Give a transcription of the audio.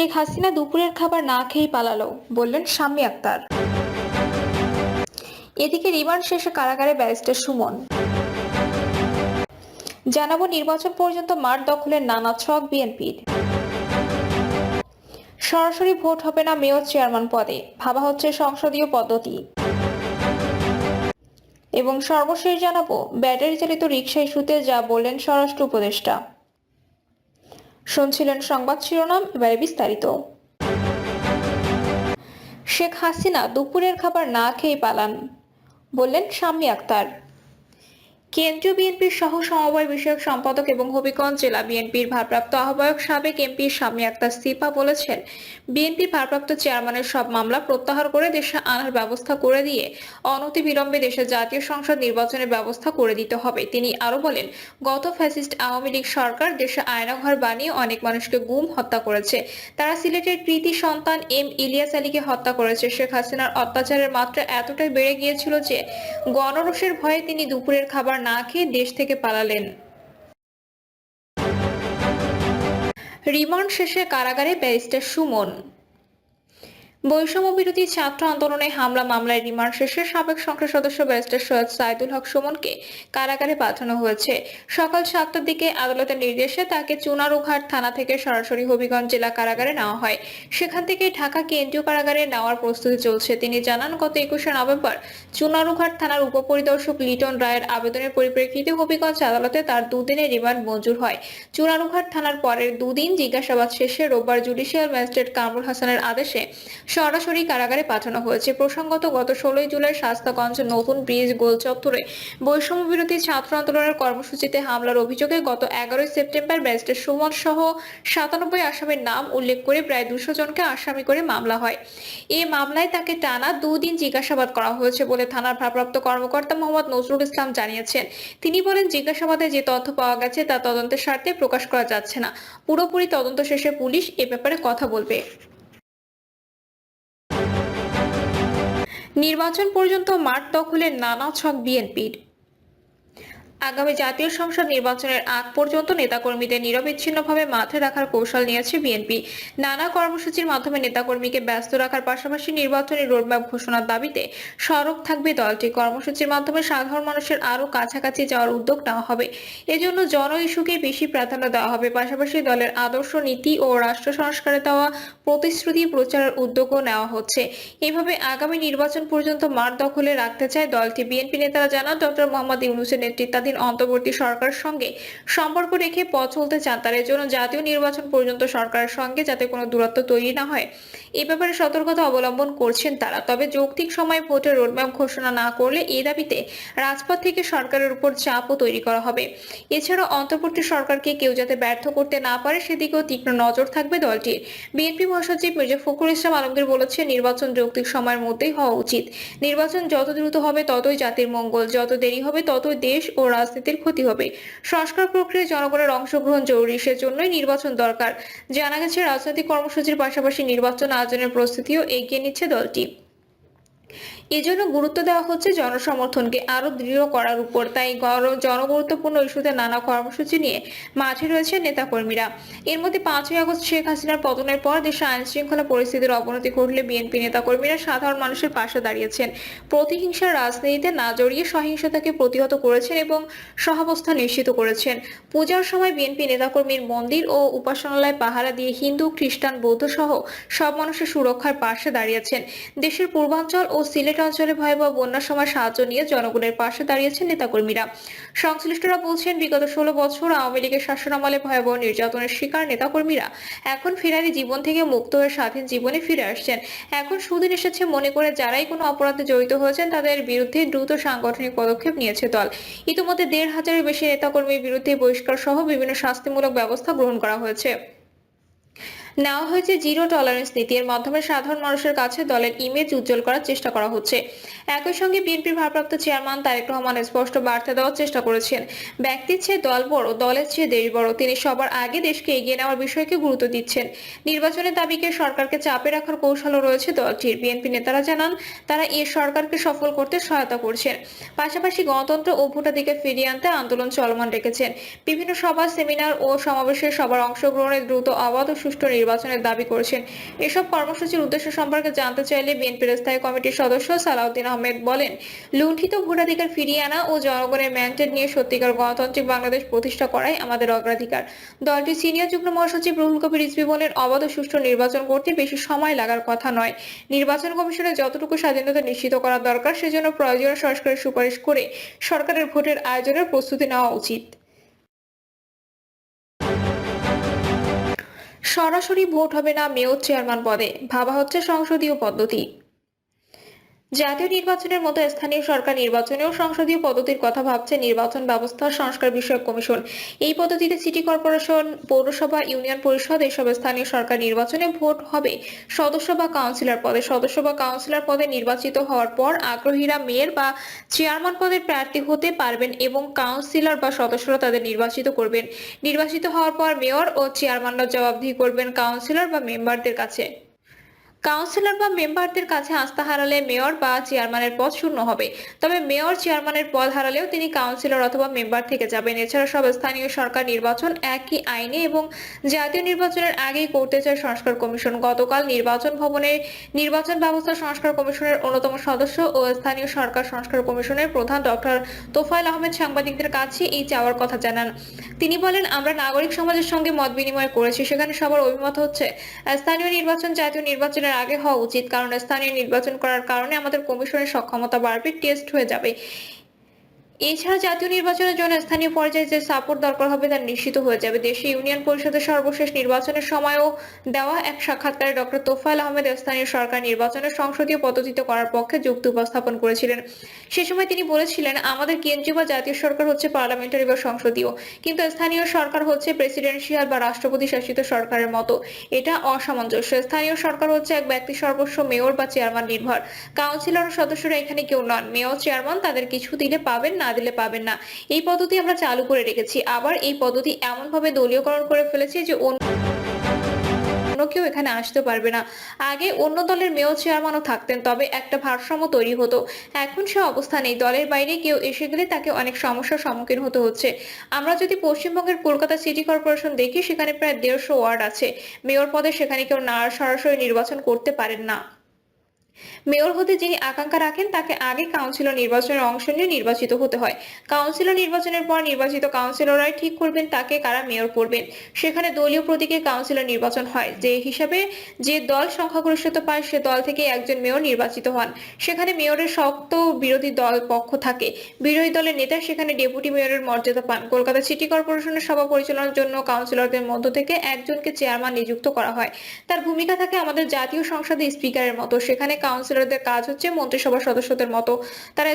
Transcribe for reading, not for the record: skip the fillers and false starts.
শেখ হাসিনা দুপুরের খাবার না খেয়েই পালালো, বললেন শাম্মী আক্তার। এদিকে রিমান্ড শেষে কারাগারে ব্যারিস্টার সুমন। জানাবো নির্বাচন পর্যন্ত মাঠ দখলের নানা ছক বিএনপির। সরাসরি ভোট হবে না মেয়র চেয়ারম্যান পদে, ভাবা হচ্ছে সংসদীয় পদ্ধতি। এবং সর্বশেষ জানাবো ব্যাটারি চালিত রিকশা ইস্যুতে যা বললেন স্বরাষ্ট্র উপদেষ্টা। শুনছিলেন সংবাদ শিরোনাম, এবারে বিস্তারিত। শেখ হাসিনা দুপুরের খাবার না খেয়ে পালান, বললেন শাম্মী আক্তার। কেন্দ্রীয় বিএনপির সহ সমবায় বিষয়ক সম্পাদক এবং হবিগঞ্জ জেলা বিএনপির ভারপ্রাপ্ত আহ্বায়ক সাবেক এমপি শাম্মী আক্তার সিপা বলেছেন, বিএনপির ভারপ্রাপ্ত চেয়ারম্যানের সব মামলা প্রত্যাহার করে দেশে আনার ব্যবস্থা করে দিয়ে অনতিবিলম্বে দেশে জাতীয় সংসদ নির্বাচনের ব্যবস্থা করে দিতে হবে। তিনি আরো বলেন, গত ফ্যাসিস্ট আওয়ামী লীগ সরকার দেশে আয়নাঘর বানিয়ে অনেক মানুষকে গুম হত্যা করেছে। তারা সিলেটের কৃতি সন্তান এম ইলিয়াস আলীকে হত্যা করেছে। শেখ হাসিনার অত্যাচারের মাত্রা এতটাই বেড়ে গিয়েছিল যে গণরোষের ভয়ে তিনি দুপুরের খাবার না খেয়ে দেশ থেকে পালালেন। রিমান্ড শেষে কারাগারে ব্যারিস্টার সুমন। বৈষম্য বিরোধী ছাত্র আন্দোলনে হামলা মামলায় রিমান্ড শেষে সাবেক সংসদ সদস্য ব্যারিস্টার সৈয়দ সাইদুল হক সুমনকে কারাগারে পাঠানো হয়েছে। সকাল 7টার দিকে আদালতের নির্দেশে তাকে চুনারুঘাট থানা থেকে সরাসরি হবিগঞ্জ জেলা কারাগারে নেওয়া হয়। সেখান থেকে ঢাকা কেন্দ্রীয় কারাগারে নেওয়ার প্রস্তুতি চলছে। তিনি জানান, গত 21শে নভেম্বর চুনারুঘাট থানার উপপরিদর্শক লিটন রায়ের আবেদনের পরিপ্রেক্ষিতে হবিগঞ্জ আদালতে তার দুদিনের রিমান্ড মঞ্জুর হয়। চুনারুঘাট থানার পরের দুদিন জিজ্ঞাসাবাদ শেষে রোববার জুডিশিয়াল ম্যাজিস্ট্রেট কামরুল হাসানের আদেশে সরাসরি কারাগারে পাঠানো হয়েছে। প্রসঙ্গত, গত 16 জুলাই শাস্তাগঞ্জ নতুন ব্রিজ গোল চত্বরে বৈষম্য বিরোধী ছাত্র আন্দোলনের কর্মসূচিতে হামলার অভিযোগে গত 11 সেপ্টেম্বর ব্যারিস্টার সুমন সহ 97 আসামির নাম উল্লেখ করে প্রায় 200 জনকে আসামি করে মামলা হয়। এই মামলায় তাকে টানা 2 দিন জিজ্ঞাসাবাদ করা হয়েছে বলে থানার ভারপ্রাপ্ত কর্মকর্তা মোহাম্মদ নজরুল ইসলাম জানিয়েছেন। তিনি বলেন, জিজ্ঞাসাবাদে যে তথ্য পাওয়া গেছে তা তদন্তের স্বার্থে প্রকাশ করা যাচ্ছে না। পুরোপুরি তদন্ত শেষে পুলিশ এ ব্যাপারে কথা বলবে। নির্বাচন পর্যন্ত মাঠ দখলের নানা ছক বিএনপির। আগামী জাতীয় সংসদ নির্বাচনের আগ পর্যন্ত নেতাকর্মীদের নিরবিচ্ছিন্নভাবে মাঠে রাখার কৌশল নিয়েছে বিএনপি। নানা কর্মসূচির মাধ্যমে নেতাকর্মীকে ব্যস্ত রাখার পাশাপাশি নির্বাচনী রোডম্যাপ ঘোষণার দাবিতে সরব থাকবে দলটি। কর্মসূচির মাধ্যমে সাধারণ মানুষের আরও কাছাকাছি যাওয়ার উদ্যোগ নেওয়া হবে। এজন্য জন ইস্যুকে বেশি প্রাধান্য দেওয়া হবে। পাশাপাশি দলের আদর্শ, নীতি ও রাষ্ট্র সংস্কারে দেওয়া প্রতিশ্রুতি প্রচারের উদ্যোগও নেওয়া হচ্ছে। এভাবে আগামী নির্বাচন পর্যন্ত মাঠ দখলে রাখতে চায় দলটি। বিএনপি নেতারা জানান, ডক্টর মোহাম্মদ ইউনূসের নেতৃত্বাধীন অন্তর্বর্তী সরকারের সঙ্গে সম্পর্ক রেখে পথ চলতে চান তার। এর জন্য জাতীয় নির্বাচন পর্যন্ত সরকারের সঙ্গে যাতে কোনো দূরত্ব তৈরি না হয় এ ব্যাপারে সতর্কতা অবলম্বন করছেন তারা। তবে যৌক্তিক সময় ভোটের রোডম্যাপ ঘোষণা না করলে এই দাবিতে রাজপথ থেকে সরকারের উপর চাপও তৈরি করা হবে। এছাড়াও অন্তর্বর্তী সরকারকে কেউ যাতে ব্যর্থ করতে না পারে সেদিকেও তীক্ষ্ণ নজর থাকবে দলটির। বিএনপি মহাসচিব মির্জা ফখরুল ইসলাম আলমগীর বলেছেন, নির্বাচন যৌক্তিক সময়ের মধ্যেই হওয়া উচিত। নির্বাচন যত দ্রুত হবে ততই জাতির মঙ্গল, যত দেরি হবে ততই দেশ ও রাজনীতির ক্ষতি হবে। সংস্কার প্রক্রিয়ায় জনগণের অংশগ্রহণ জরুরি, সেজন্যই নির্বাচন দরকার। জানা গেছে, রাজনৈতিক কর্মসূচির পাশাপাশি নির্বাচন আয়োজনের প্রস্তুতিও এগিয়ে নিচ্ছে দলটি। এজন্য গুরুত্ব দেওয়া হচ্ছে জনসমর্থনকে আরো দৃঢ় করার উপর। তাই জনগুরুত্বপূর্ণ ইস্যুতে নানা কর্মসূচি নিয়ে মাঠে রয়েছে নেতাকর্মীরা। এর মধ্যে 5ই আগস্ট শেখ হাসিনার পতনের পর দেশে আইন শৃঙ্খলা পরিস্থিতির অবনতি ঘটলে বিএনপি নেতাকর্মীরা সাধারণ মানুষের পাশে দাঁড়িয়েছেন। প্রতিহিংসার রাজনীতিতে না জড়িয়ে সহিংসতাকে প্রতিহত করেছেন এবং সহাবস্থান নিশ্চিত করেছেন। পূজার সময় বিএনপি নেতাকর্মীর মন্দির ও উপাসনালয় পাহারা দিয়ে হিন্দু, খ্রিস্টান, বৌদ্ধ সহ সব মানুষের সুরক্ষার পাশে দাঁড়িয়েছেন। দেশের পূর্বাঞ্চল ও সিলেট অঞ্চলে ভয়াবহ বন্যার সময় সাহায্য নিয়ে জনগণের পাশে দাঁড়িয়েছেন নেতাকর্মীরা। সংশ্লিষ্টরা বলছেন, বিগত 16 বছর আওয়ামী লীগের শাসনামলে ভয়াবহ নির্যাতনের শিকার নেতাকর্মীরা এখন ফেরারি জীবন থেকে মুক্ত হয়ে স্বাধীন জীবনে ফিরে আসছেন। এখন সুদিন এসেছে মনে করে যারাই কোনো অপরাধে জড়িত হয়েছেন তাদের বিরুদ্ধে দ্রুত সাংগঠনিক পদক্ষেপ নিয়েছে দল। ইতিমধ্যে 1,500-এর বেশি নেতাকর্মীর বিরুদ্ধে বহিষ্কার সহ বিভিন্ন শাস্তিমূলক ব্যবস্থা গ্রহণ করা হয়েছে। নেওয়া হয়েছে জিরো টলারেন্স নীতি। এর মাধ্যমে সাধারণ মানুষের কাছে দলের ইমেজ উজ্জ্বল করার চেষ্টা করা হচ্ছে। একই সঙ্গে বিএনপির ভারপ্রাপ্ত চেয়ারম্যান তারেক রহমান স্পষ্ট বার্তা দেওয়ার চেষ্টা করেছেন, ব্যক্তির চেয়ে দল বড়, দলের চেয়ে দেশ বড়। তিনি সবার আগে দেশকে এগিয়ে নেওয়ার বিষয়কে গুরুত্ব দিচ্ছেন। নির্বাচনের দাবিকে সরকারকে চাপে রাখার কৌশলও রয়েছে দলটির। বিএনপি নেতারা জানান, তারা এই সরকারকে সফল করতে সহায়তা করছেন। পাশাপাশি গণতন্ত্র ও ভোটাধিকার ফিরিয়ে আনতে আন্দোলন চলমান রেখেছেন। বিভিন্ন সভা, সেমিনার ও সমাবেশে সবার অংশগ্রহণে দ্রুত, অবাধ ও সুষ্ঠু নির্বাচন নির্বাচনের দাবি করেছেন। এসব কর্মসূচির উদ্দেশ্য সম্পর্কে জানতে চাইলে বিএনপির স্থায়ী কমিটির সদস্য সালাউদ্দিন আহমেদ বলেন, লুণ্ঠিত ভোটাধিকার ফিরিয়ে আনা ও জনগণের ম্যান্ডেট নিয়ে সত্যিকার গণতান্ত্রিক বাংলাদেশ প্রতিষ্ঠা করাই আমাদের অগ্রাধিকার। দলটির সিনিয়র যুগ্ম মহাসচিব রুহুল কবির রিজভী বলেন, অবাধ ও সুষ্ঠু নির্বাচন করতে বেশি সময় লাগার কথা নয়। নির্বাচন কমিশনের যতটুকু স্বাধীনতা নিশ্চিত করা দরকার সেজন্য প্রয়োজনীয় সংস্কারের সুপারিশ করে সরকারের ভোটের আয়োজনের প্রস্তুতি নেওয়া উচিত। সরাসরি ভোট হবে না মেয়র চেয়ারম্যান পদে, ভাবা হচ্ছে সংসদীয় পদ্ধতি। জাতীয় নির্বাচনের মতো স্থানীয় সরকার নির্বাচনেও সংসদীয় পদ্ধতির কথা ভাবছে নির্বাচন ব্যবস্থা সংস্কার বিষয়ক কমিশন। এই পদ্ধতিতে সিটি কর্পোরেশন, পৌরসভা, ইউনিয়ন পরিষদ এসব স্থানীয় সরকার নির্বাচনে ভোট হবে সদস্য বা কাউন্সিলর পদে। সদস্য বা কাউন্সিলর পদে নির্বাচিত হওয়ার পর আগ্রহীরা মেয়র বা চেয়ারম্যান পদের প্রার্থী হতে পারবেন এবং কাউন্সিলর বা সদস্যরা তাদের নির্বাচিত করবেন। নির্বাচিত হওয়ার পর মেয়র ও চেয়ারম্যানরা জবাবদিহি করবেন কাউন্সিলর বা মেম্বারদের কাছে। কাউন্সিলর বা মেম্বারদের কাছে আস্থা হারালে মেয়র বা চেয়ারম্যানের পদ শূন্য হবে। তবে মেয়র চেয়ারম্যানের পদ হারালেও তিনি কাউন্সিলর অথবা মেম্বার থেকে যাবেন। এছাড়া সব স্থানীয় সরকার নির্বাচন একই আইনে এবং জাতীয় নির্বাচনের আগেই করতে চায় সংস্কার কমিশন। গতকাল নির্বাচন ভবনে নির্বাচন ব্যবস্থা সংস্কার কমিশনের অন্যতম সদস্য ও স্থানীয় সরকার সংস্কার কমিশনের প্রধান ডক্টর তোফায়েল আহমেদ সাংবাদিকদের কাছে এই চাওয়ার কথা জানান। তিনি বলেন, আমরা নাগরিক সমাজের সঙ্গে মত বিনিময় করেছি, সেখানে সবার অভিমত হচ্ছে স্থানীয় নির্বাচন জাতীয় নির্বাচনের আগে হওয়া উচিত, কারণ স্থানীয় নির্বাচন করার কারণে আমাদের কমিশনের সক্ষমতা বাড়বে, টেস্ট হয়ে যাবে। এছাড়া জাতীয় নির্বাচনের জন্য স্থানীয় পর্যায়ে যে সাপোর্ট দরকার হবে তা নিশ্চিত হয়ে যাবে। দেশে ইউনিয়ন পরিষদের সর্বশেষ নির্বাচনের সময়ও দেওয়া এক সাক্ষাৎকারে ডক্টর তোফায়েল আহমেদ স্থানীয় সরকার নির্বাচনের সংসদীয় পদ্ধতিতে করার পক্ষে যুক্তি উপস্থাপন করেছিলেন। সে সময় তিনি বলেছিলেন, আমাদের কেন্দ্রীয় বা জাতীয় সরকার হচ্ছে পার্লামেন্টারি বা সংসদীয়, কিন্তু স্থানীয় সরকার হচ্ছে প্রেসিডেন্সিয়াল বা রাষ্ট্রপতি শাসিত সরকারের মতো। এটা অসামঞ্জস্য। স্থানীয় সরকার হচ্ছে এক ব্যক্তি সর্বস্ব মেয়র বা চেয়ারম্যান নির্ভর। কাউন্সিলর ও সদস্যরা এখানে কেউ নন। মেয়র চেয়ারম্যান তাদের কিছু দিলে পাবেন, না দিলে পাবেন না। এই পদ্ধতি আমরা চালু করে রেখেছি। আবার এই পদ্ধতি এমনভাবে দলীয়করণ করে ফেলেছি যে অন্য কেউ এখানে আসতে পারবে না। আগে অন্য দলের মেয়র চেয়ারম্যানও থাকতেন, তবে একটা ভারসাম্য তৈরি হতো। এখন সে অবস্থা নেই। দলের বাইরে কেউ এসে গেলে তাকে অনেক সমস্যার সম্মুখীন হতে হচ্ছে। আমরা যদি পশ্চিমবঙ্গের কলকাতা সিটি কর্পোরেশন দেখি, সেখানে প্রায় 150 ওয়ার্ড আছে। মেয়র পদে সেখানে কেউ না সরাসরি নির্বাচন করতে পারেন না। মেয়র হতে যিনি আকাঙ্ক্ষা রাখেন তাকে আগে কাউন্সিলর নির্বাচনের অংশ নিয়ে নির্বাচিত হতে হয়। কাউন্সিলর নির্বাচনের পর নির্বাচিত কাউন্সিলররাই ঠিক করবেন তাকে কারা মেয়র করবেন। সেখানে দলীয় প্রতীকে কাউন্সিলর নির্বাচন হয়। যে হিসাবে যে দল সংখ্যাগরিষ্ঠতা পায় সে দল থেকে একজন মেয়র নির্বাচিত হন। সেখানে মেয়রের শক্ত বিরোধী দল পক্ষ থাকে। বিরোধী দলের নেতা সেখানে ডেপুটি মেয়রের মর্যাদা পান। কলকাতা সিটি কর্পোরেশনের সভা পরিচালনার জন্য কাউন্সিলরদের মধ্য থেকে একজনকে চেয়ারম্যান নিযুক্ত করা হয়। তার ভূমিকা থাকে আমাদের জাতীয় সংসদে স্পিকারের মতো। সেখানে কাউন্সিলরদের কাজ হচ্ছে মন্ত্রিসভার সদস্যদের মতো। তারা